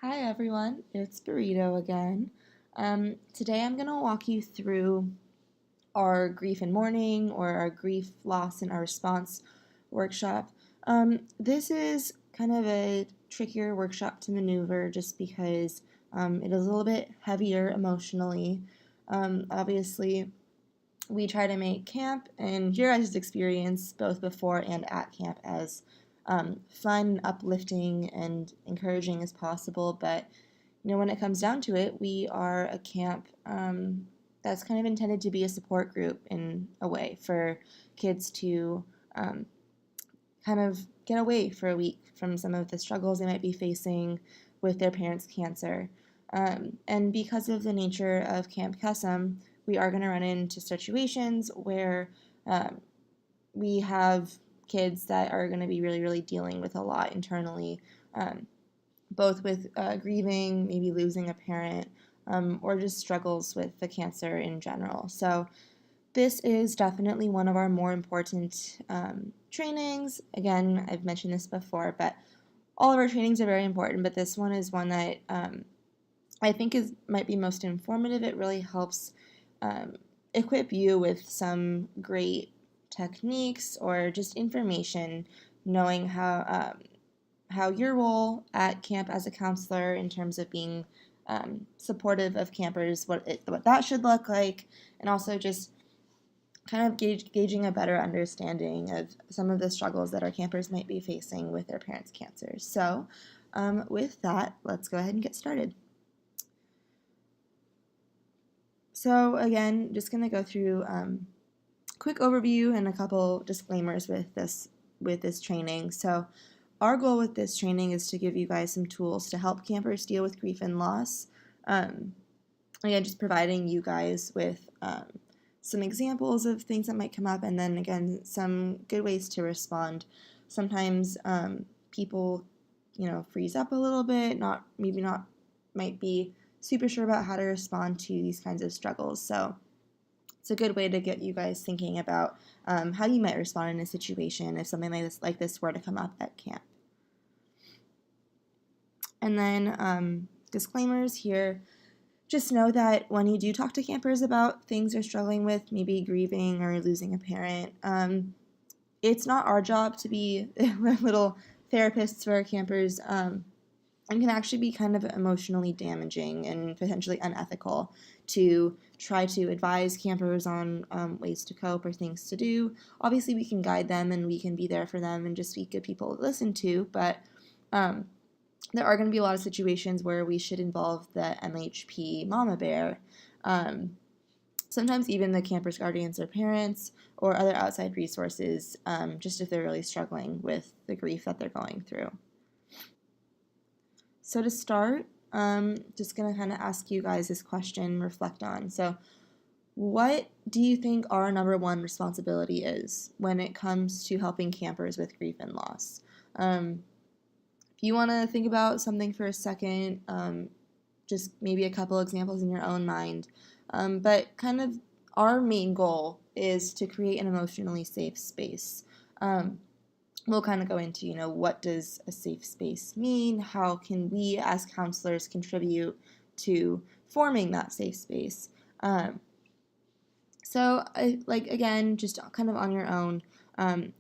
Hi everyone, it's Burrito again. Today I'm going to walk you through our grief and mourning or our grief, loss, and our response workshop. This is kind of a trickier workshop to maneuver just because it is a little bit heavier emotionally. Obviously, we try to make camp and your guys' experience both before and at camp as fun, uplifting, and encouraging as possible. But when it comes down to it, we are a camp that's kind of intended to be a support group in a way for kids to um, kind of get away for a week from some of the struggles they might be facing with their parents' cancer. And because of the nature of Camp Kesem, we are going to run into situations where um, we have kids that are going to be really, really dealing with a lot internally, both with grieving, maybe losing a parent, or just struggles with the cancer in general. So this is definitely one of our more important trainings. Again, I've mentioned this before, but all of our trainings are very important, but this one is one that I think might be most informative. It really helps equip you with some great techniques or just information, knowing how your role at camp as a counselor in terms of being supportive of campers, what that should look like, and also just kind of gauging a better understanding of some of the struggles that our campers might be facing with their parents' cancers. So, with that, let's go ahead and get started. So again, just going to go through quick overview and a couple disclaimers with this training. So our goal with this training is to give you guys some tools to help campers deal with grief and loss. Again, just providing you guys with some examples of things that might come up, and then again, some good ways to respond. Sometimes people, freeze up a little bit, might be super sure about how to respond to these kinds of struggles. So it's a good way to get you guys thinking about how you might respond in a situation if something like this were to come up at camp. And then disclaimers here. Just know that when you do talk to campers about things they're struggling with, maybe grieving or losing a parent, it's not our job to be little therapists for our campers, and can actually be kind of emotionally damaging and potentially unethical to try to advise campers on ways to cope or things to do. Obviously, we can guide them and we can be there for them and just be good people to listen to, but there are going to be a lot of situations where we should involve the MHP mama bear, sometimes even the camper's guardians or parents or other outside resources, just if they're really struggling with the grief that they're going through. So to start, just going to kind of ask you guys this question, reflect on. So what do you think our number one responsibility is when it comes to helping campers with grief and loss? If you want to think about something for a second, just maybe a couple examples in your own mind. But kind of our main goal is to create an emotionally safe space. We'll kind of go into, what does a safe space mean? How can we as counselors contribute to forming that safe space? So, again, just kind of on your own,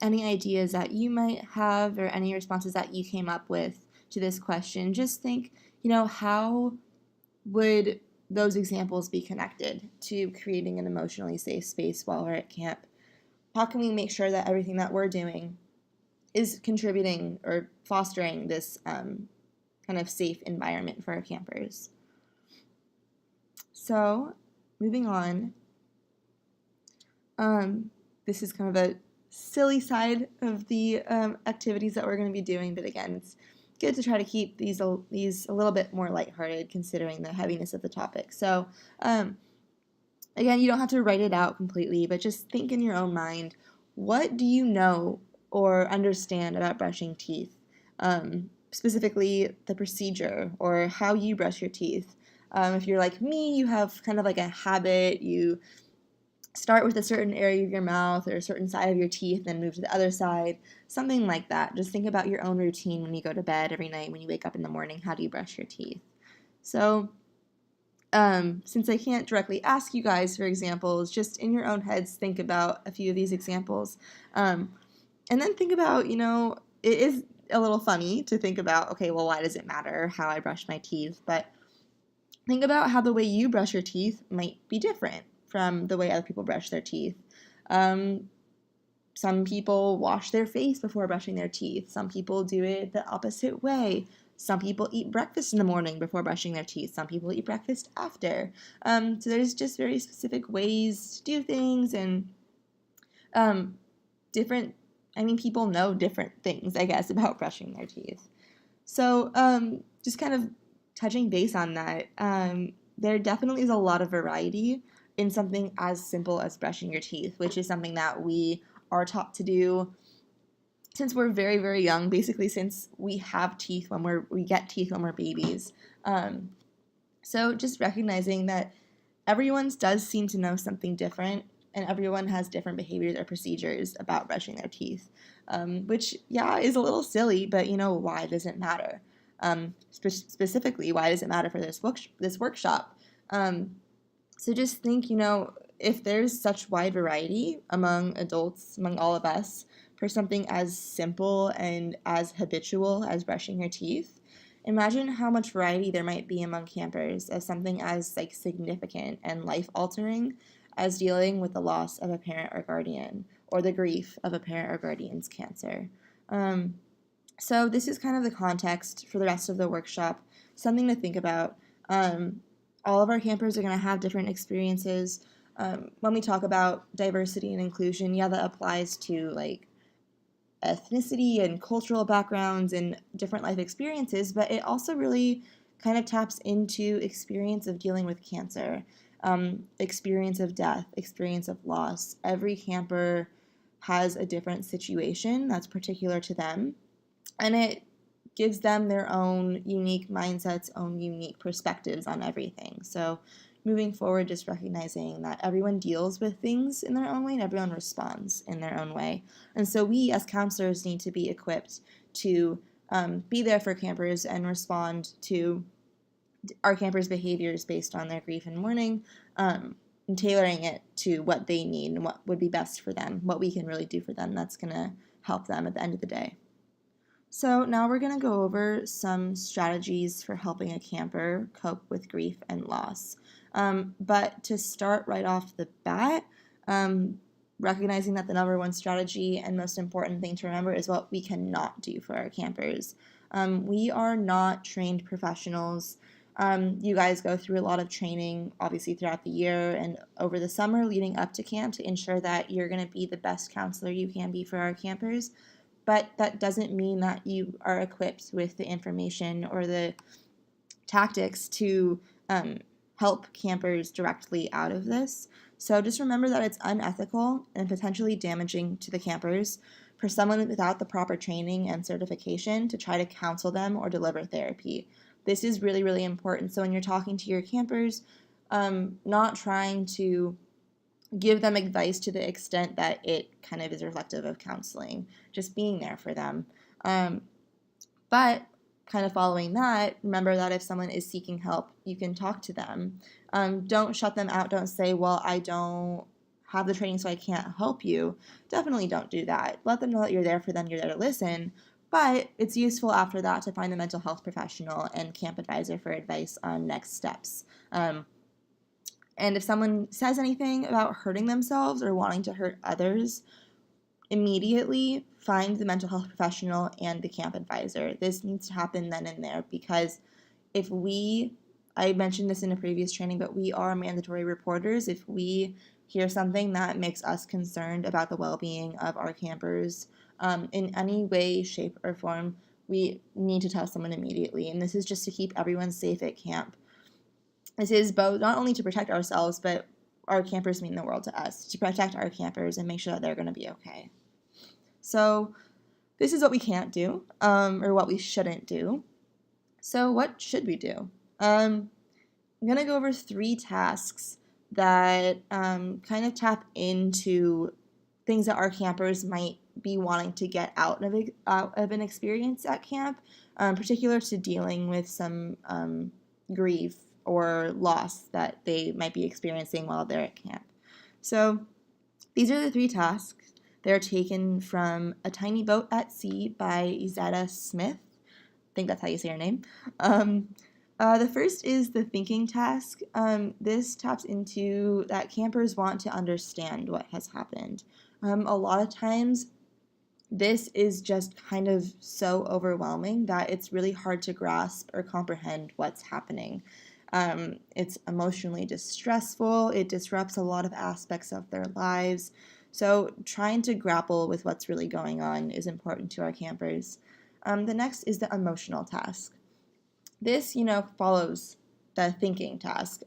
any ideas that you might have or any responses that you came up with to this question, just think, how would those examples be connected to creating an emotionally safe space while we're at camp? How can we make sure that everything that we're doing is contributing or fostering this kind of safe environment for our campers? So, moving on, this is kind of a silly side of the activities that we're going to be doing, but again, it's good to try to keep these a little bit more lighthearted considering the heaviness of the topic. So, again, you don't have to write it out completely, but just think in your own mind, what do you know or understand about brushing teeth? Specifically, the procedure or how you brush your teeth. If you're like me, you have kind of like a habit, you start with a certain area of your mouth or a certain side of your teeth, then move to the other side, something like that. Just think about your own routine when you go to bed every night, when you wake up in the morning. How do you brush your teeth? So since I can't directly ask you guys for examples, just in your own heads, think about a few of these examples. And then think about, it is a little funny to think about, okay, well, why does it matter how I brush my teeth? But think about how the way you brush your teeth might be different from the way other people brush their teeth. Some people wash their face before brushing their teeth. Some people do it the opposite way. Some people eat breakfast in the morning before brushing their teeth. Some people eat breakfast after. So there's just very specific ways to do things, and people know different things, I guess, about brushing their teeth. So just kind of touching base on that, there definitely is a lot of variety in something as simple as brushing your teeth, which is something that we are taught to do since we're very, very young, basically since we have teeth we get teeth when we're babies. So just recognizing that everyone's does seem to know something different, and everyone has different behaviors or procedures about brushing their teeth, which, is a little silly, but why does it matter? Specifically, why does it matter for this workshop? So just think, if there's such wide variety among adults, among all of us, for something as simple and as habitual as brushing your teeth, imagine how much variety there might be among campers of something as significant and life-altering as dealing with the loss of a parent or guardian, or the grief of a parent or guardian's cancer. So this is kind of the context for the rest of the workshop, something to think about. All of our campers are going to have different experiences. When we talk about diversity and inclusion, that applies to ethnicity and cultural backgrounds and different life experiences, but it also really kind of taps into experience of dealing with cancer, experience of death, experience of loss. Every camper has a different situation that's particular to them, and it gives them their own unique mindsets, own unique perspectives on everything. So moving forward, just recognizing that everyone deals with things in their own way and everyone responds in their own way. And so we as counselors need to be equipped to be there for campers and respond to our campers' behaviors based on their grief and mourning, and tailoring it to what they need and what would be best for them, what we can really do for them that's going to help them at the end of the day. So now we're going to go over some strategies for helping a camper cope with grief and loss. But to start right off the bat, recognizing that the number one strategy and most important thing to remember is what we cannot do for our campers. We are not trained professionals. You guys go through a lot of training, obviously, throughout the year and over the summer leading up to camp to ensure that you're going to be the best counselor you can be for our campers. But that doesn't mean that you are equipped with the information or the tactics to help campers directly out of this. So just remember that it's unethical and potentially damaging to the campers for someone without the proper training and certification to try to counsel them or deliver therapy. This is really, really important. So when you're talking to your campers, not trying to give them advice to the extent that it kind of is reflective of counseling, just being there for them. But kind of following that, remember that if someone is seeking help, you can talk to them. Don't shut them out. Don't say, well, I don't have the training so I can't help you. Definitely don't do that. Let them know that you're there for them, you're there to listen. But it's useful after that to find a mental health professional and camp advisor for advice on next steps. And if someone says anything about hurting themselves or wanting to hurt others, immediately find the mental health professional and the camp advisor. This needs to happen then and there, because I mentioned this in a previous training, but we are mandatory reporters. If we hear something that makes us concerned about the well-being of our campers in any way, shape, or form, we need to tell someone immediately. And this is just to keep everyone safe at camp. This is both not only to protect ourselves, but our campers mean the world to us, to protect our campers and make sure that they're going to be okay. So this is what we can't do, or what we shouldn't do. So what should we do? I'm going to go over 3 tasks that kind of tap into things that our campers might be wanting to get out of an experience at camp, particular to dealing with some grief or loss that they might be experiencing while they're at camp. So these are the 3 tasks. They're taken from A Tiny Boat at Sea by Izetta Smith. I think that's how you say her name. The first is the thinking task. This taps into that campers want to understand what has happened. A lot of times, this is just kind of so overwhelming that it's really hard to grasp or comprehend what's happening. It's emotionally distressful. It disrupts a lot of aspects of their lives. So trying to grapple with what's really going on is important to our campers. The next is the emotional task. This, follows the thinking task.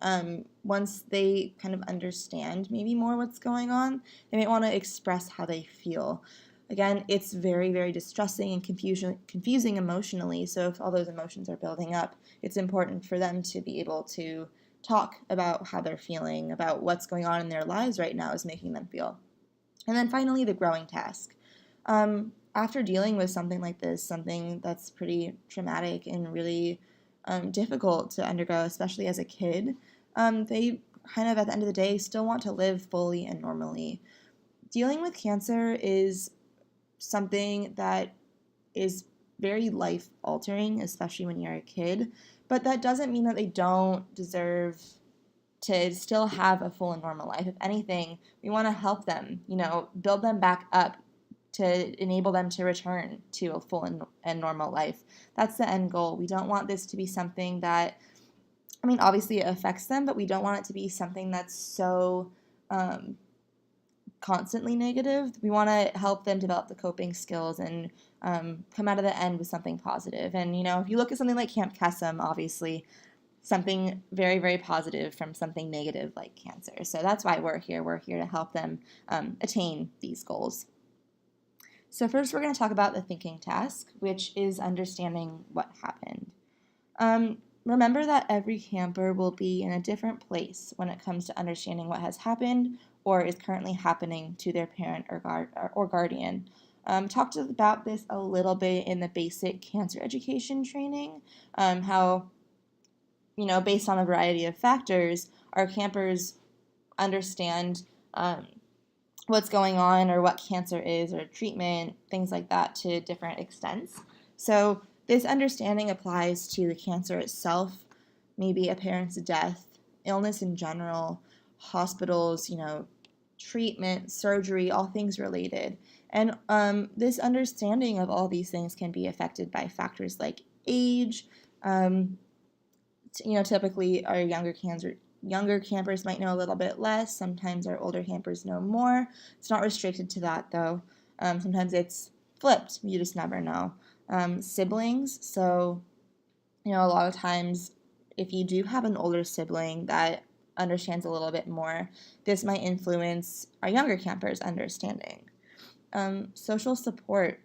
Once they kind of understand maybe more what's going on, they might want to express how they feel. Again, it's very, very distressing and confusing emotionally, so if all those emotions are building up, it's important for them to be able to talk about how they're feeling, about what's going on in their lives right now is making them feel. And then finally, the growing task. After dealing with something like this, something that's pretty traumatic and really difficult to undergo, especially as a kid, they kind of, at the end of the day, still want to live fully and normally. Dealing with cancer is something that is very life-altering, especially when you're a kid, but that doesn't mean that they don't deserve to still have a full and normal life. If anything, we want to help them, build them back up to enable them to return to a full and normal life. That's the end goal. We don't want this to be something that, obviously it affects them, but we don't want it to be something that's so constantly negative. We want to help them develop the coping skills and come out of the end with something positive. And, if you look at something like Camp Kesem, obviously something very, very positive from something negative like cancer. So that's why we're here. We're here to help them attain these goals. So first we're going to talk about the thinking task, which is understanding what happened. Remember that every camper will be in a different place when it comes to understanding what has happened or is currently happening to their parent or guardian. Talked about this a little bit in the basic cancer education training, how, based on a variety of factors, our campers understand what's going on or what cancer is or treatment, things like that to different extents. So this understanding applies to the cancer itself, maybe a parent's death, illness in general, hospitals, treatment, surgery, all things related. And this understanding of all these things can be affected by factors like age. Typically our younger campers might know a little bit less. Sometimes our older campers know more. It's not restricted to that, though. Sometimes it's flipped. You just never know. Siblings. So, a lot of times if you do have an older sibling that understands a little bit more, this might influence our younger campers' understanding. Social support.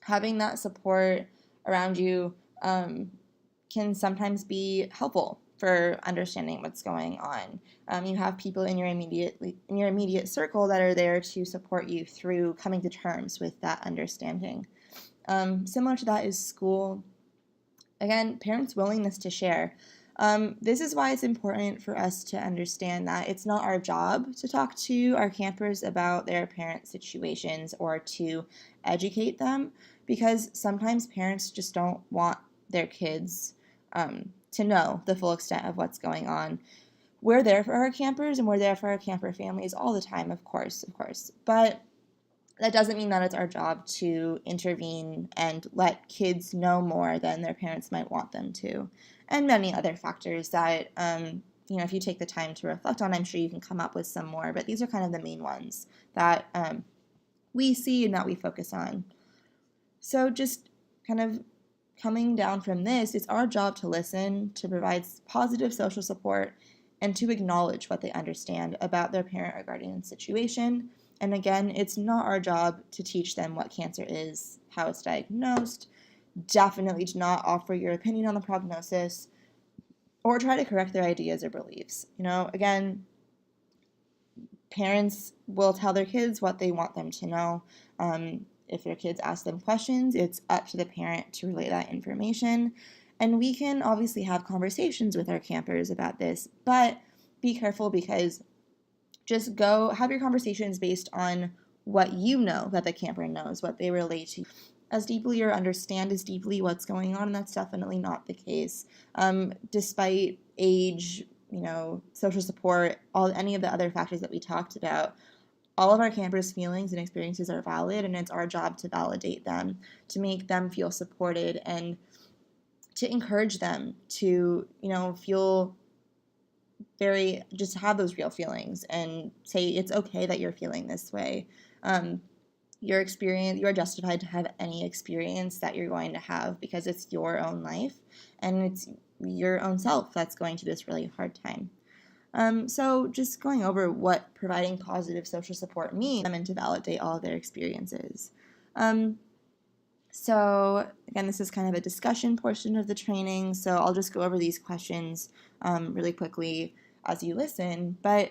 Having that support around you can sometimes be helpful for understanding what's going on. You have people in your immediate circle that are there to support you through coming to terms with that understanding. Similar to that is school. Again, parents' willingness to share. This is why it's important for us to understand that it's not our job to talk to our campers about their parent situations or to educate them, because sometimes parents just don't want their kids to know the full extent of what's going on. We're there for our campers and we're there for our camper families all the time, of course. But that doesn't mean that it's our job to intervene and let kids know more than their parents might want them to. And many other factors that, if you take the time to reflect on, I'm sure you can come up with some more. But these are kind of the main ones that we see and that we focus on. So just kind of coming down from this, it's our job to listen, to provide positive social support, and to acknowledge what they understand about their parent or guardian situation. And again, it's not our job to teach them what cancer is, how it's diagnosed. Definitely do not offer your opinion on the prognosis or try to correct their ideas or beliefs. Again, Parents will tell their kids what they want them to know. If their kids ask them questions, it's up to the parent to relay that information. And we can obviously have conversations with our campers about this, but be careful, because just go have your conversations based on what you know that the camper knows, what they relate to as deeply or understand as deeply what's going on, and that's definitely not the case. Despite age, social support, any of the other factors that we talked about, all of our campers' feelings and experiences are valid, and it's our job to validate them, to make them feel supported, and to encourage them to, feel just have those real feelings and say it's okay that you're feeling this way. Your experience, you're justified to have any experience that you're going to have, because it's your own life and it's your own self that's going through this really hard time. So just going over what providing positive social support means and to validate all of their experiences. So again, this is kind of a discussion portion of the training, so I'll just go over these questions really quickly as you listen. But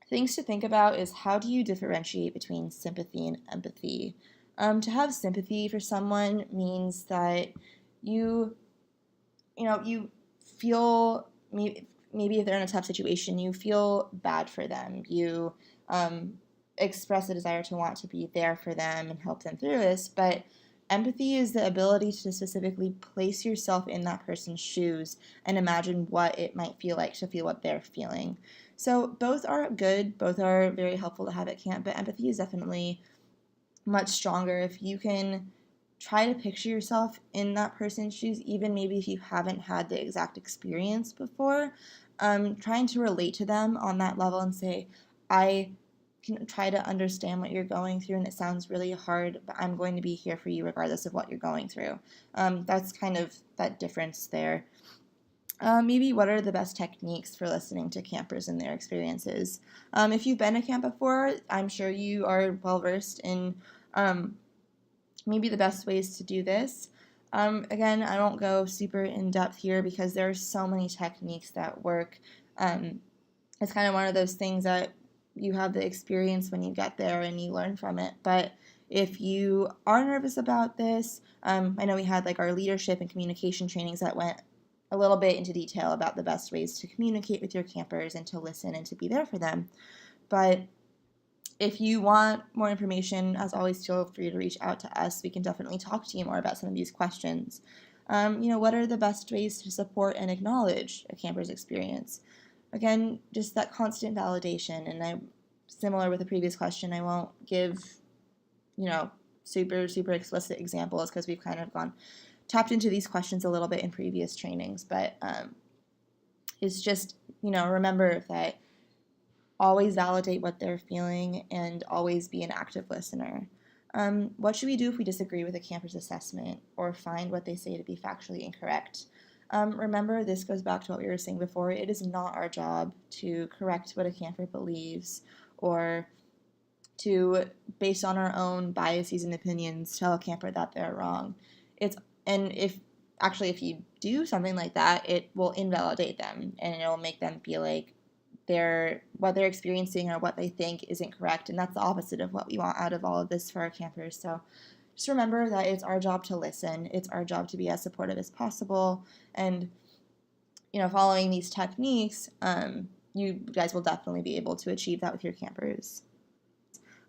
things to think about is, how do you differentiate between sympathy and empathy? To have sympathy for someone means that you feel, maybe if they're in a tough situation, you feel bad for them. You express a desire to want to be there for them and help them through this. But empathy is the ability to specifically place yourself in that person's shoes and imagine what it might feel like to feel what they're feeling. So both are good, both are very helpful to have at camp, but empathy is definitely much stronger if you can try to picture yourself in that person's shoes, even maybe if you haven't had the exact experience before, trying to relate to them on that level and say, I can try to understand what you're going through, and it sounds really hard, but I'm going to be here for you regardless of what you're going through. That's kind of that difference there. Maybe what are the best techniques for listening to campers and their experiences? If you've been to camp before, I'm sure you are well versed in maybe the best ways to do this. Again, I won't go super in depth here because there are so many techniques that work. It's kind of one of those things that you have the experience when you get there and you learn from it. But if you are nervous about this, I know we had our leadership and communication trainings that went a little bit into detail about the best ways to communicate with your campers and to listen and to be there for them. But if you want more information, as always, feel free to reach out to us. We can definitely talk to you more about some of these questions. What are the best ways to support and acknowledge a camper's experience? Again, just that constant validation. And similar with the previous question, I won't give, super, super explicit examples because we've kind of tapped into these questions a little bit in previous trainings. But it's just, remember that always validate what they're feeling and always be an active listener. What should we do if we disagree with a camper's assessment or find what they say to be factually incorrect? Remember, this goes back to what we were saying before. It is not our job to correct what a camper believes or to, based on our own biases and opinions, tell a camper that they're wrong. If you do something like that, it will invalidate them and it will make them feel like what they're experiencing or what they think isn't correct, and that's the opposite of what we want out of all of this for our campers. So just remember that it's our job to listen. It's our job to be as supportive as possible, and following these techniques, you guys will definitely be able to achieve that with your campers.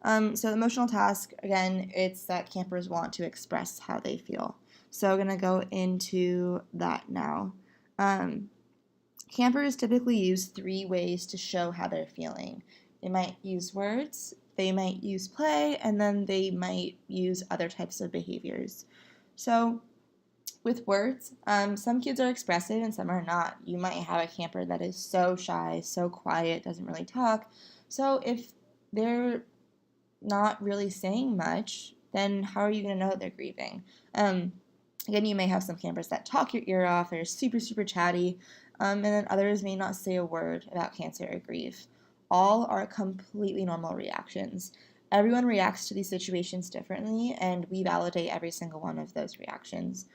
So the emotional task, again, it's that campers want to express how they feel. So I'm going to go into that now. Campers typically use 3 ways to show how they're feeling. They might use words, they might use play, and then they might use other types of behaviors. So with words, some kids are expressive and some are not. You might have a camper that is so shy, so quiet, doesn't really talk. So if they're not really saying much, then how are you going to know that they're grieving? Again, you may have some campers that talk your ear off, they're super, super chatty, and then others may not say a word about cancer or grief. All are completely normal reactions. Everyone reacts to these situations differently, and we validate every single one of those reactions.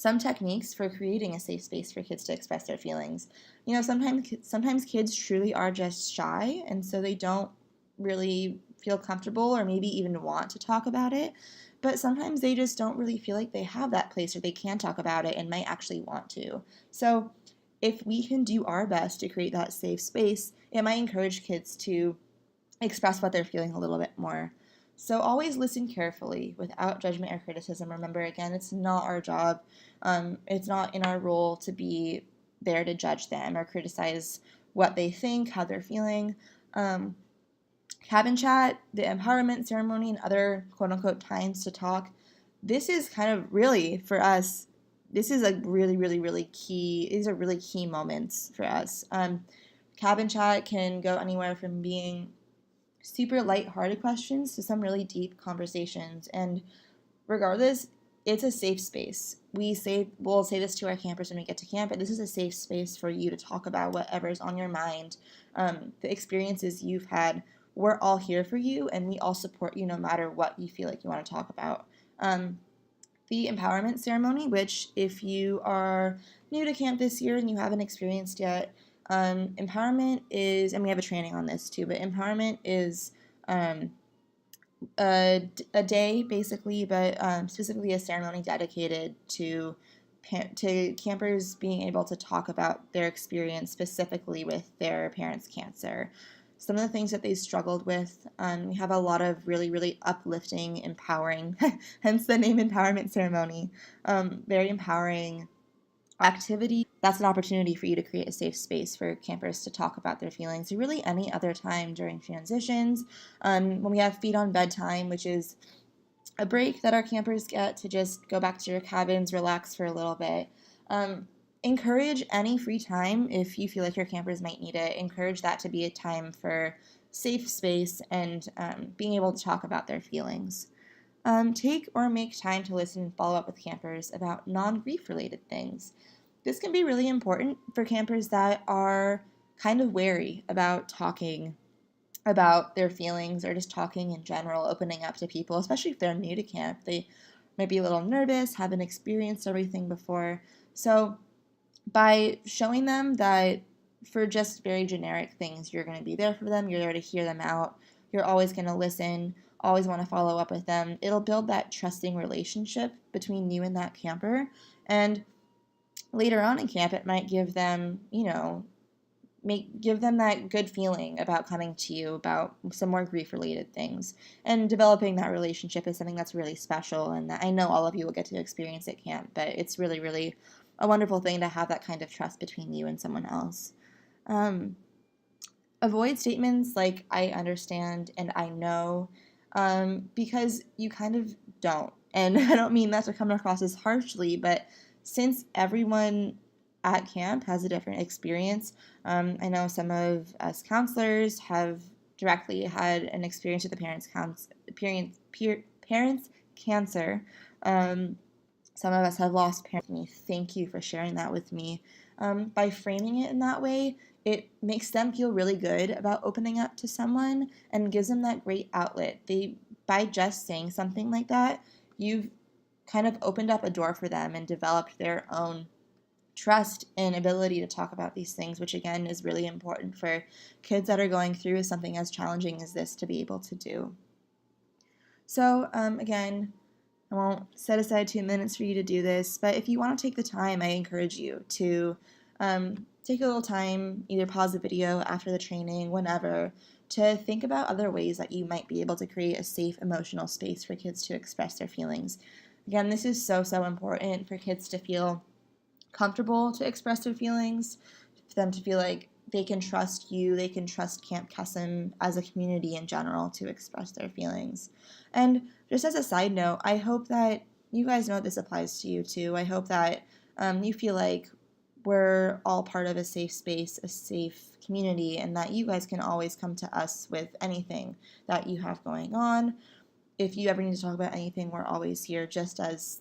some techniques for creating a safe space for kids to express their feelings. Sometimes kids truly are just shy, and so they don't really feel comfortable or maybe even want to talk about it. But sometimes they just don't really feel like they have that place or they can talk about it and might actually want to. So if we can do our best to create that safe space, it might encourage kids to express what they're feeling a little bit more. So always listen carefully without judgment or criticism. Remember, again, it's not our job. It's not in our role to be there to judge them or criticize what they think, how they're feeling. Cabin chat, the empowerment ceremony, and other quote unquote times to talk. This is kind of really for us. This is a really, really, really key. These are really key moments for us. Cabin chat can go anywhere from being super light-hearted questions to some really deep conversations. And regardless, it's a safe space. We'll say this to our campers when we get to camp, but this is a safe space for you to talk about whatever's on your mind, the experiences you've had. We're all here for you, and we all support you no matter what you feel like you want to talk about. The empowerment ceremony, which if you are new to camp this year and you haven't experienced yet, empowerment is, and we have a training on this too, but empowerment is a day basically, but specifically a ceremony dedicated to campers being able to talk about their experience specifically with their parents' cancer. Some of the things that they struggled with, we have a lot of really, really uplifting, empowering, hence the name empowerment ceremony, very empowering activity. That's an opportunity for you to create a safe space for campers to talk about their feelings, or really any other time during transitions. When we have feed on bedtime, which is a break that our campers get to just go back to your cabins, relax for a little bit. Encourage any free time if you feel like your campers might need it. Encourage that to be a time for safe space and being able to talk about their feelings. Take or make time to listen and follow up with campers about non-grief related things. This can be really important for campers that are kind of wary about talking about their feelings or just talking in general, opening up to people, especially if they're new to camp. They might be a little nervous, haven't experienced everything before. So by showing them that for just very generic things, you're going to be there for them, you're there to hear them out, you're always going to listen, always want to follow up with them, it'll build that trusting relationship between you and that camper. And later on in camp, it might give them, give them that good feeling about coming to you about some more grief-related things. And developing that relationship is something that's really special, and that I know all of you will get to experience at camp, but it's really, really a wonderful thing to have that kind of trust between you and someone else. Avoid statements like, I understand and I know, because you kind of don't. And I don't mean that to come across as harshly, but since everyone at camp has a different experience, I know some of us counselors have directly had an experience with the parents' cancer. Some of us have lost parents. Thank you for sharing that with me. By framing it in that way, it makes them feel really good about opening up to someone and gives them that great outlet. By just saying something like that, you've kind of opened up a door for them and developed their own trust and ability to talk about these things, which again is really important for kids that are going through something as challenging as this to be able to do. So again, I won't set aside 2 minutes for you to do this, but if you want to take the time, I encourage you to take a little time, either pause the video after the training, whenever, to think about other ways that you might be able to create a safe emotional space for kids to express their feelings. Again, this is so, so important for kids to feel comfortable to express their feelings, for them to feel like they can trust you, they can trust Camp Kesem as a community in general to express their feelings. And just as a side note, I hope that you guys know this applies to you too. I hope that you feel like we're all part of a safe space, a safe community, and that you guys can always come to us with anything that you have going on. If you ever need to talk about anything, we're always here, just as,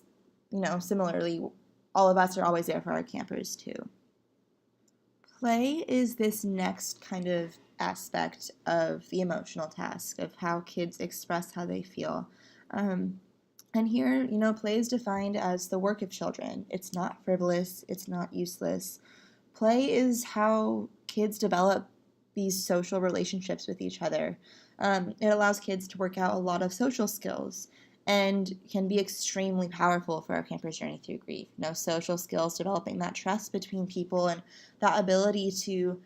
similarly, all of us are always there for our campers too. Play is this next kind of aspect of the emotional task of how kids express how they feel. And here, play is defined as the work of children. It's not frivolous, it's not useless. Play is how kids develop these social relationships with each other. It allows kids to work out a lot of social skills and can be extremely powerful for our camper's journey through grief. Social skills, developing that trust between people and that ability to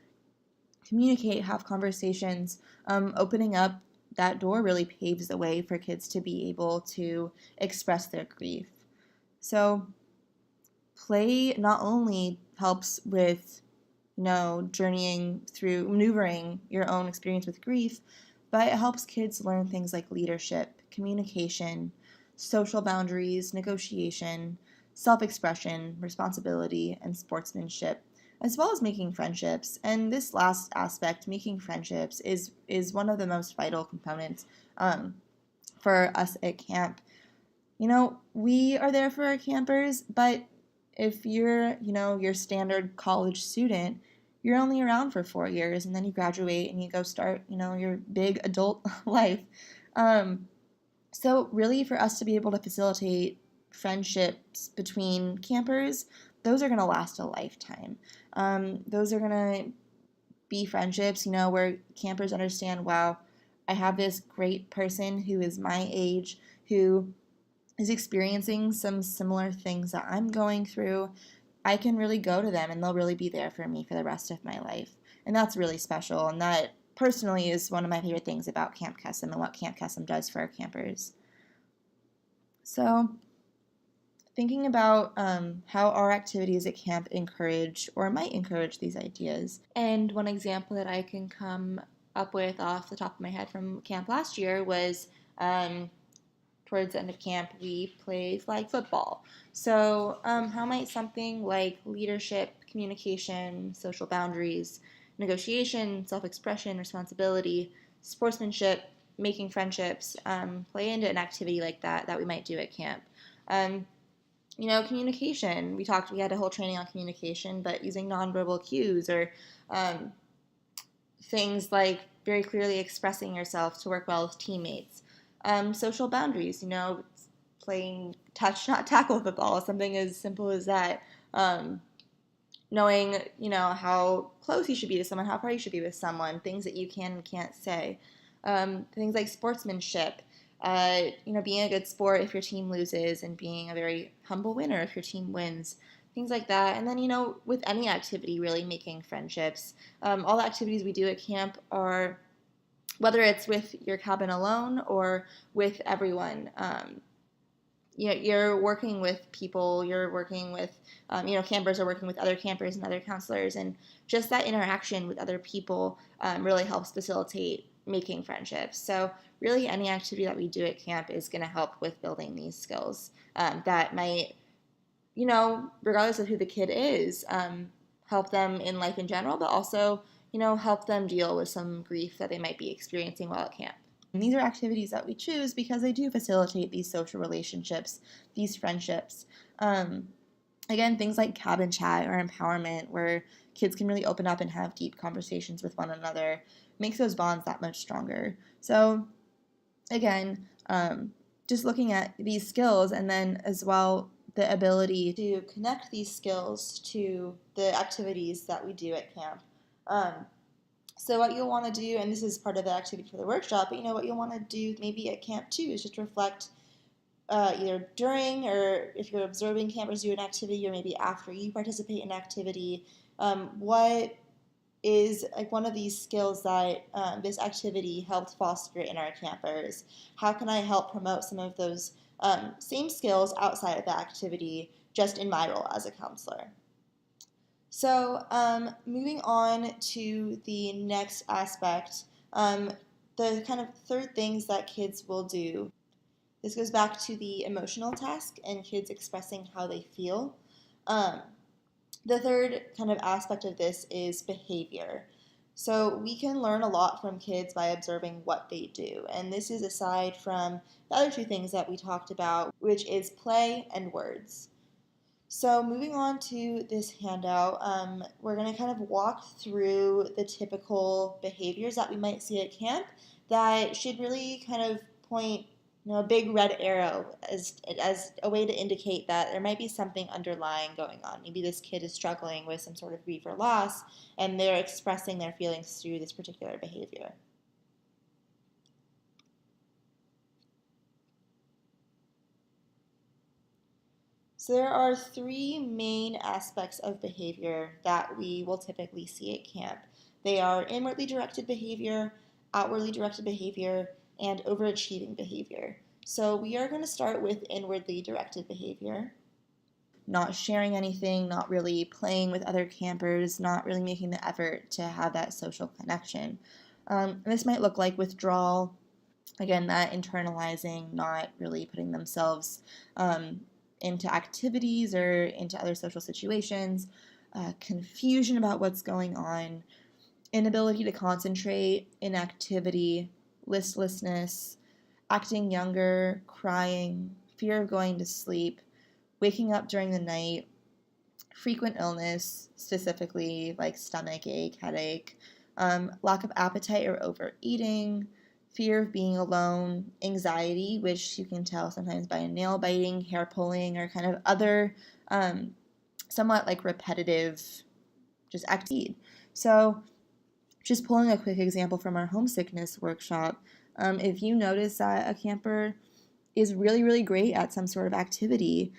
communicate, have conversations, opening up that door really paves the way for kids to be able to express their grief. So, play not only helps with, journeying through, maneuvering your own experience with grief, but it helps kids learn things like leadership, communication, social boundaries, negotiation, self expression, responsibility, and sportsmanship, as well as making friendships. And this last aspect, making friendships, is one of the most vital components for us at camp. We are there for our campers, but if you're, your standard college student, you're only around for 4 years and then you graduate and you go start, your big adult life. So really for us to be able to facilitate friendships between campers, those are going to last a lifetime. Those are going to be friendships, where campers understand, wow, I have this great person who is my age, who is experiencing some similar things that I'm going through. I can really go to them and they'll really be there for me for the rest of my life. And that's really special. And that personally is one of my favorite things about Camp Kesem and what Camp Kesem does for our campers. So, thinking about how our activities at camp encourage or might encourage these ideas. And one example that I can come up with off the top of my head from camp last year was towards the end of camp, we play flag football. So, how might something like leadership, communication, social boundaries, negotiation, self expression, responsibility, sportsmanship, making friendships play into an activity like that we might do at camp? Communication. We had a whole training on communication, but using nonverbal cues or things like very clearly expressing yourself to work well with teammates. Social boundaries, playing touch, not tackle football, something as simple as that. Knowing, how close you should be to someone, how far you should be with someone, things that you can and can't say. Things like sportsmanship, being a good sport if your team loses and being a very humble winner if your team wins. Things like that. And then, with any activity, really making friendships. All the activities we do at camp are, whether it's with your cabin alone or with everyone, you're working with people, you're working with, campers are working with other campers and other counselors, and just that interaction with other people really helps facilitate making friendships. So really any activity that we do at camp is going to help with building these skills that might, regardless of who the kid is, help them in life in general, but also, help them deal with some grief that they might be experiencing while at camp. And these are activities that we choose because they do facilitate these social relationships, these friendships. Again, things like cabin chat or empowerment, where kids can really open up and have deep conversations with one another, makes those bonds that much stronger. So, again, just looking at these skills and then as well the ability to connect these skills to the activities that we do at camp. So what you'll want to do, and this is part of the activity for the workshop, but what you'll want to do maybe at camp too is just reflect either during or if you're observing campers do an activity or maybe after you participate in an activity, what is like one of these skills that this activity helped foster in our campers? How can I help promote some of those same skills outside of the activity just in my role as a counselor? So moving on to the next aspect, the kind of third things that kids will do. This goes back to the emotional task and kids expressing how they feel. The third kind of aspect of this is behavior. So we can learn a lot from kids by observing what they do. And this is aside from the other two things that we talked about, which is play and words. So moving on to this handout, we're going to kind of walk through the typical behaviors that we might see at camp that should really kind of point A big red arrow as a way to indicate that there might be something underlying going on. Maybe this kid is struggling with some sort of grief or loss, and they're expressing their feelings through this particular behavior. So there are three main aspects of behavior that we will typically see at camp. They are inwardly directed behavior, outwardly directed behavior, and overachieving behavior. So we are going to start with inwardly directed behavior. Not sharing anything, not really playing with other campers, not really making the effort to have that social connection. This might look like withdrawal. Again, that internalizing, not really putting themselves into activities or into other social situations, confusion about what's going on, inability to concentrate, inactivity, listlessness, acting younger, crying, fear of going to sleep, waking up during the night, frequent illness, specifically like stomach ache, headache, lack of appetite or overeating, fear of being alone, anxiety, which you can tell sometimes by nail biting, hair pulling, or kind of other somewhat like repetitive just activity. So just pulling a quick example from our homesickness workshop, if you notice that a camper is really, really great at some sort of activity,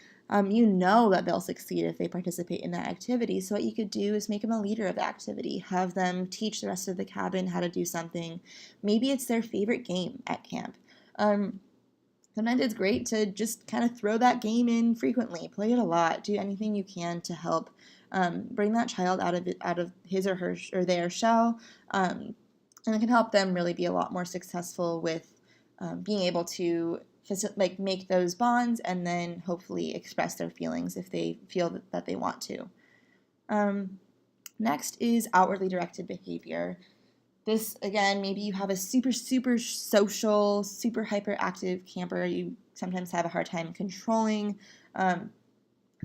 you know that they'll succeed if they participate in that activity. So what you could do is make them a leader of the activity, have them teach the rest of the cabin how to do something. Maybe it's their favorite game at camp. Sometimes it's great to just kind of throw that game in frequently, play it a lot, do anything you can to help bring that child out of his or her or their shell, and it can help them really be a lot more successful with being able to like make those bonds and then hopefully express their feelings if they feel that they want to. Next is outwardly directed behavior. This, again, maybe you have a super, super social, super hyperactive camper you sometimes have a hard time controlling.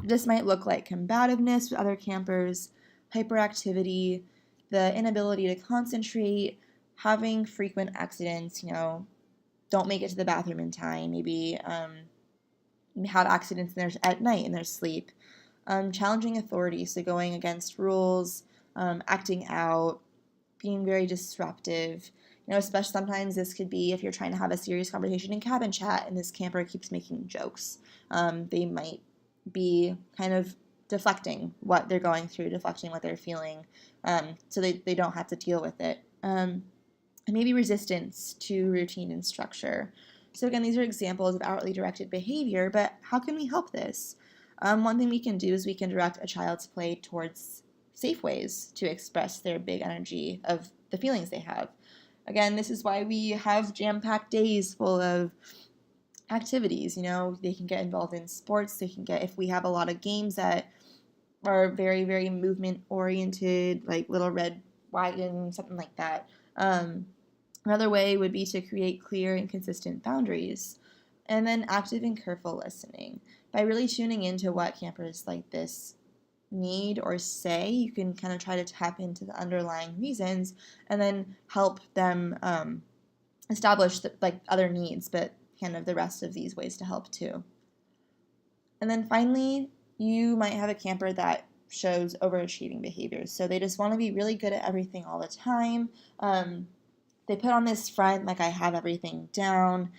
This might look like combativeness with other campers, hyperactivity, the inability to concentrate, having frequent accidents, don't make it to the bathroom in time, maybe have accidents at night in their sleep, challenging authority, so going against rules, acting out, being very disruptive. Especially sometimes this could be if you're trying to have a serious conversation in cabin chat and this camper keeps making jokes. They might be kind of deflecting what they're going through, deflecting what they're feeling, so they don't have to deal with it. And maybe resistance to routine and structure. So again, these are examples of outwardly directed behavior, but how can we help this? One thing we can do is we can direct a child's play towards safe ways to express their big energy of the feelings they have. Again, this is why we have jam-packed days full of activities. They can get involved in sports. They can if we have a lot of games that are very, very movement-oriented, like Little Red Wagon, something like that. Another way would be to create clear and consistent boundaries. And then active and careful listening. By really tuning into what campers like this need or say, you can kind of try to tap into the underlying reasons and then help them establish other needs, but kind of the rest of these ways to help too. And then finally, you might have a camper that shows overachieving behaviors. So they just want to be really good at everything all the time. They put on this front like I have everything down.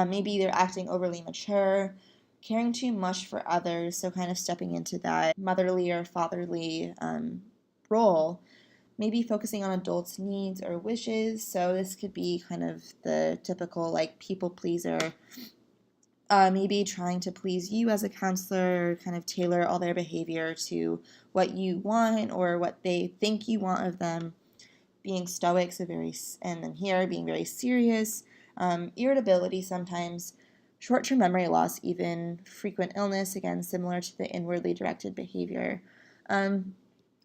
Maybe they're acting overly mature, caring too much for others, so kind of stepping into that motherly or fatherly role. Maybe focusing on adults' needs or wishes. So this could be kind of the typical like people pleaser. Maybe trying to please you as a counselor, or kind of tailor all their behavior to what you want or what they think you want of them. Being stoic, and then here being very serious, irritability sometimes, short-term memory loss, even frequent illness, again similar to the inwardly directed behavior, and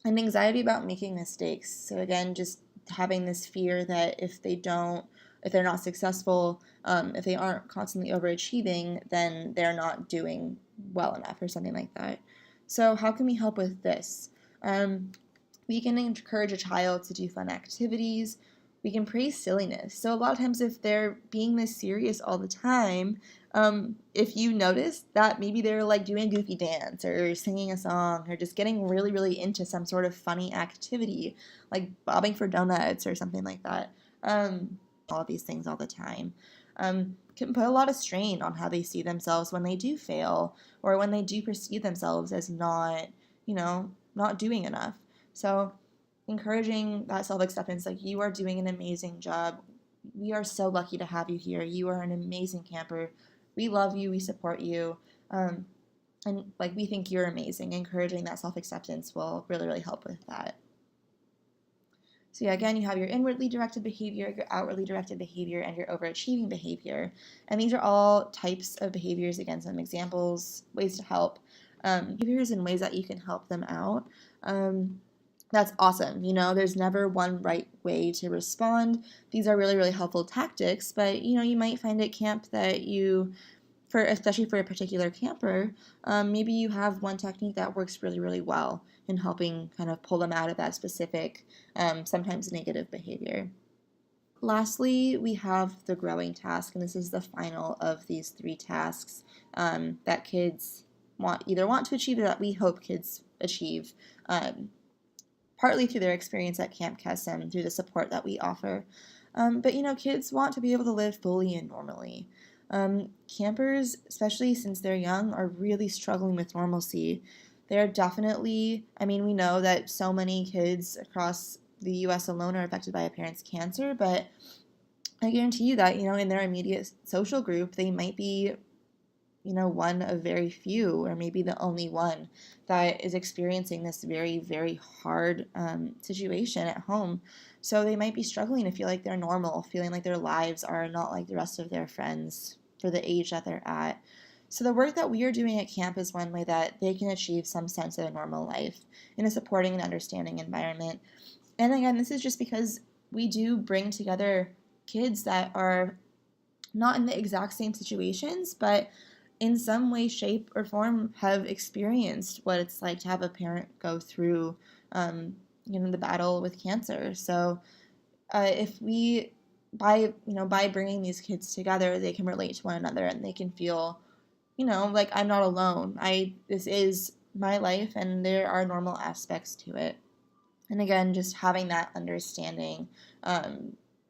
anxiety about making mistakes. So again, just having this fear that if they're not successful, if they aren't constantly overachieving, then they're not doing well enough or something like that. So how can we help with this? We can encourage a child to do fun activities. we can praise silliness. So a lot of times if they're being this serious all the time, if you notice that maybe they're like doing a goofy dance or singing a song or just getting really, really into some sort of funny activity, like bobbing for donuts or something like that, all of these things all the time, can put a lot of strain on how they see themselves when they do fail or when they do perceive themselves as not, not doing enough. So encouraging that self-acceptance, like, you are doing an amazing job. We are so lucky to have you here. You are an amazing camper. We love you. We support you. And like, we think you're amazing. Encouraging that self-acceptance will really, really help with that. So yeah, again, you have your inwardly directed behavior, your outwardly directed behavior, and your overachieving behavior. And these are all types of behaviors. Again, some examples, ways to help. Behaviors and ways that you can help them out. That's awesome. There's never one right way to respond. These are really, really helpful tactics, but you might find at camp that especially for a particular camper, maybe you have one technique that works really, really well in helping kind of pull them out of that specific, sometimes negative behavior. Lastly, we have the growing task, and this is the final of these 3 tasks that kids want to achieve or that we hope kids achieve. Partly through their experience at Camp Kesem, through the support that we offer. But kids want to be able to live fully and normally. Campers, especially since they're young, are really struggling with normalcy. They're definitely, we know that so many kids across the U.S. alone are affected by a parent's cancer, but I guarantee you that, in their immediate social group, they might be one of very few, or maybe the only one, that is experiencing this very, very hard situation at home. So they might be struggling to feel like they're normal, feeling like their lives are not like the rest of their friends for the age that they're at. So the work that we are doing at camp is one way that they can achieve some sense of a normal life in a supporting and understanding environment. And again, this is just because we do bring together kids that are not in the exact same situations, but in some way, shape, or form have experienced what it's like to have a parent go through, the battle with cancer. So if we, by bringing these kids together, they can relate to one another and they can feel, like, I'm not alone. This is my life and there are normal aspects to it. And again, just having that understanding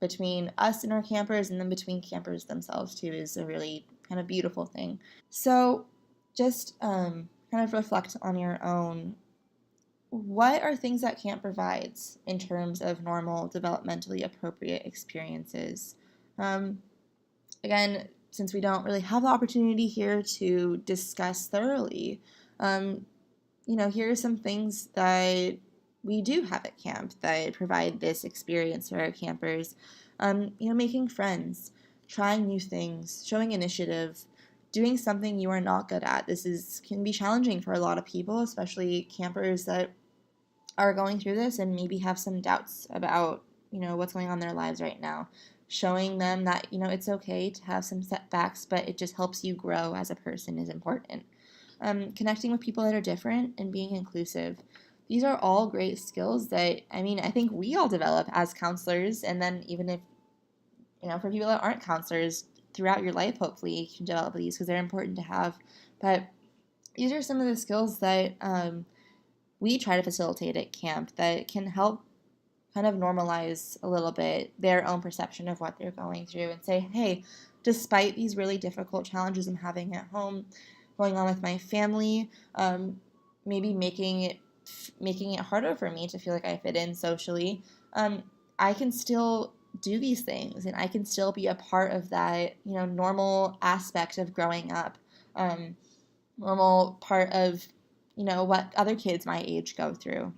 between us and our campers, and then between campers themselves too, is a really kind of beautiful thing. So just kind of reflect on your own. What are things that camp provides in terms of normal, developmentally appropriate experiences? Again, since we don't really have the opportunity here to discuss thoroughly, here are some things that we do have at camp that provide this experience for our campers. Making friends, trying new things, showing initiative, doing something you are not good at. Can be challenging for a lot of people, especially campers that are going through this and maybe have some doubts about, what's going on in their lives right now. Showing them that, it's okay to have some setbacks, but it just helps you grow as a person is important. Connecting with people that are different and being inclusive. These are all great skills that, I think we all develop as counselors, and then even if, for people that aren't counselors, throughout your life, hopefully, you can develop these because they're important to have. But these are some of the skills that we try to facilitate at camp that can help kind of normalize a little bit their own perception of what they're going through and say, hey, despite these really difficult challenges I'm having at home, going on with my family, maybe making it harder for me to feel like I fit in socially, I can still do these things and I can still be a part of that, normal aspect of growing up, normal part of, what other kids my age go through.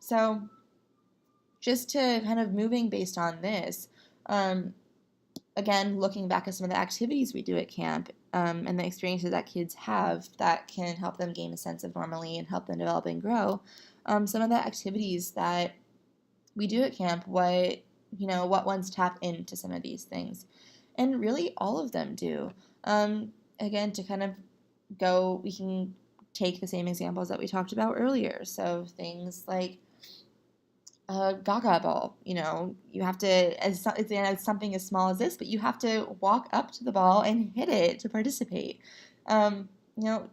So just to kind of moving based on this, again, looking back at some of the activities we do at camp, and the experiences that kids have that can help them gain a sense of normalcy and help them develop and grow. Some of the activities that we do at camp, what ones tap into some of these things. And really all of them do. Again, to kind of we can take the same examples that we talked about earlier. So things like a gaga ball. You have to, it's something as small as this, but you have to walk up to the ball and hit it to participate.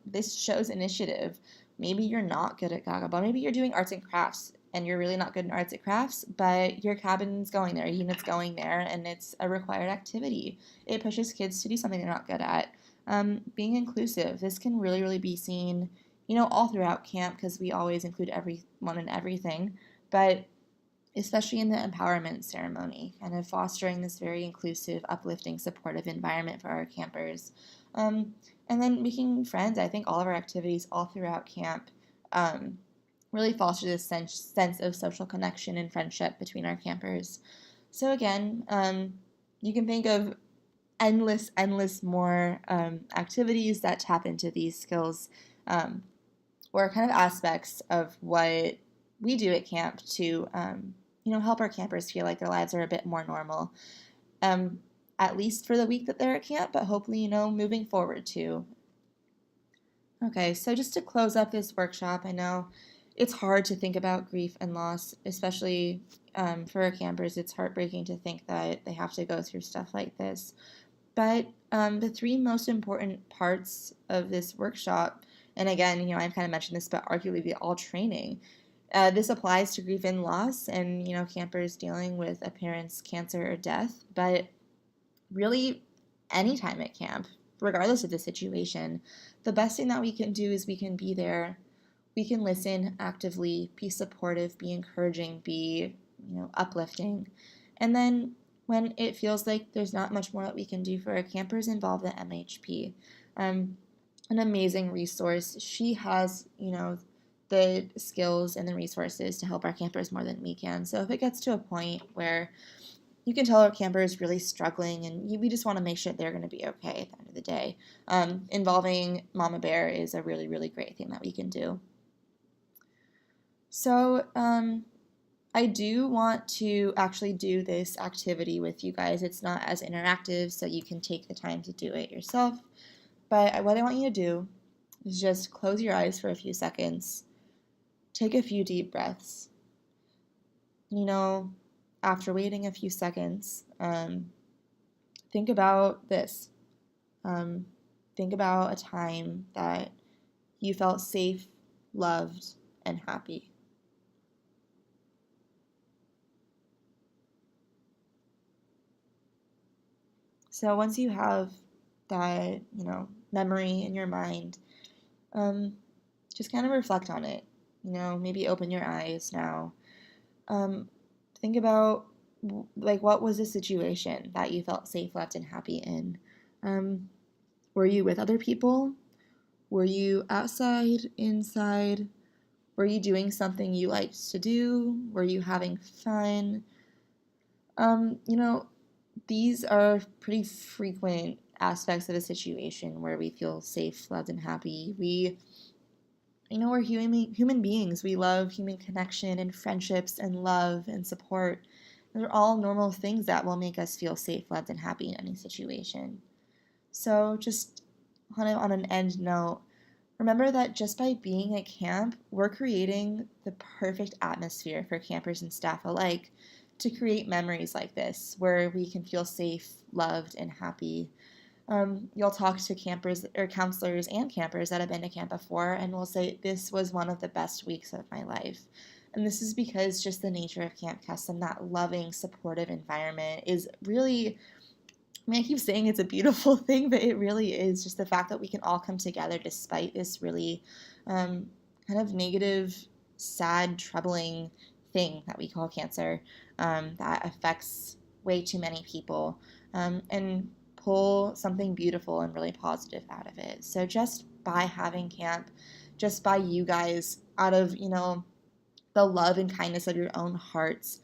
This shows initiative. Maybe you're not good at gaga ball. Maybe you're doing arts and crafts and you're really not good in arts and crafts, but your cabin's going there, unit's going there, and it's a required activity. It pushes kids to do something they're not good at. Being inclusive. This can really, really be seen, all throughout camp because we always include everyone and everything, but especially in the empowerment ceremony, kind of fostering this very inclusive, uplifting, supportive environment for our campers. And then making friends. I think all of our activities all throughout camp really foster this sense of social connection and friendship between our campers. So again, you can think of endless more activities that tap into these skills or kind of aspects of what we do at camp to help our campers feel like their lives are a bit more normal, at least for the week that they're at camp, but hopefully, moving forward too. Okay, so just to close up this workshop, I know it's hard to think about grief and loss, especially for our campers. It's heartbreaking to think that they have to go through stuff like this. But the three most important parts of this workshop, and again, I've kind of mentioned this, but arguably all training, this applies to grief and loss and, campers dealing with a parent's cancer or death, but really anytime at camp, regardless of the situation, the best thing that we can do is we can be there, we can listen actively, be supportive, be encouraging, be, uplifting. And then when it feels like there's not much more that we can do for our campers, involve the MHP. An amazing resource. She has, the skills and the resources to help our campers more than we can. So if it gets to a point where you can tell our camper is really struggling and we just want to make sure they're going to be okay at the end of the day, involving Mama Bear is a really, really great thing that we can do. So I do want to actually do this activity with you guys. It's not as interactive, so you can take the time to do it yourself. But what I want you to do is just close your eyes for a few seconds. Take a few deep breaths. After waiting a few seconds, think about this. Think about a time that you felt safe, loved, and happy. So once you have that, memory in your mind, just kind of reflect on it. Maybe open your eyes now. Think about, what was the situation that you felt safe, loved, and happy in? Were you with other people? Were you outside, inside? Were you doing something you liked to do? Were you having fun? These are pretty frequent aspects of a situation where we feel safe, loved, and happy. We're human beings. We love human connection and friendships and love and support. Those are all normal things that will make us feel safe, loved, and happy in any situation. So just on an end note, remember that just by being at camp, we're creating the perfect atmosphere for campers and staff alike to create memories like this where we can feel safe, loved, and happy. You'll talk to campers or counselors and campers that have been to camp before and will say, this was one of the best weeks of my life. And this is because just the nature of Camp Custom, that loving, supportive environment is really, I keep saying it's a beautiful thing, but it really is just the fact that we can all come together despite this really kind of negative, sad, troubling thing that we call cancer that affects way too many people, and pull something beautiful and really positive out of it. So just by having camp, just by you guys, out of, the love and kindness of your own hearts,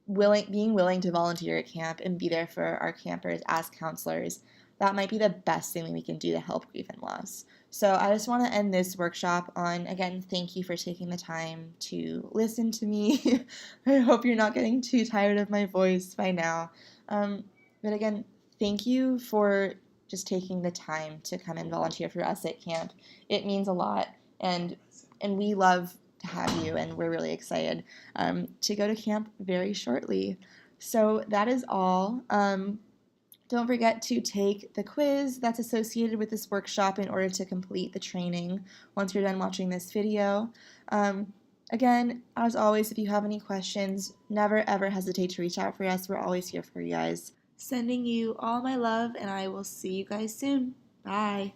being willing to volunteer at camp and be there for our campers as counselors, that might be the best thing that we can do to help grief and loss. So I just want to end this workshop on, again, thank you for taking the time to listen to me. I hope you're not getting too tired of my voice by now. But again, thank you for just taking the time to come and volunteer for us at camp. It means a lot, and we love to have you, and we're really excited to go to camp very shortly. So that is all. Don't forget to take the quiz that's associated with this workshop in order to complete the training once you're done watching this video. Again, as always, if you have any questions, never ever hesitate to reach out for us. We're always here for you guys. Sending you all my love, and I will see you guys soon. Bye.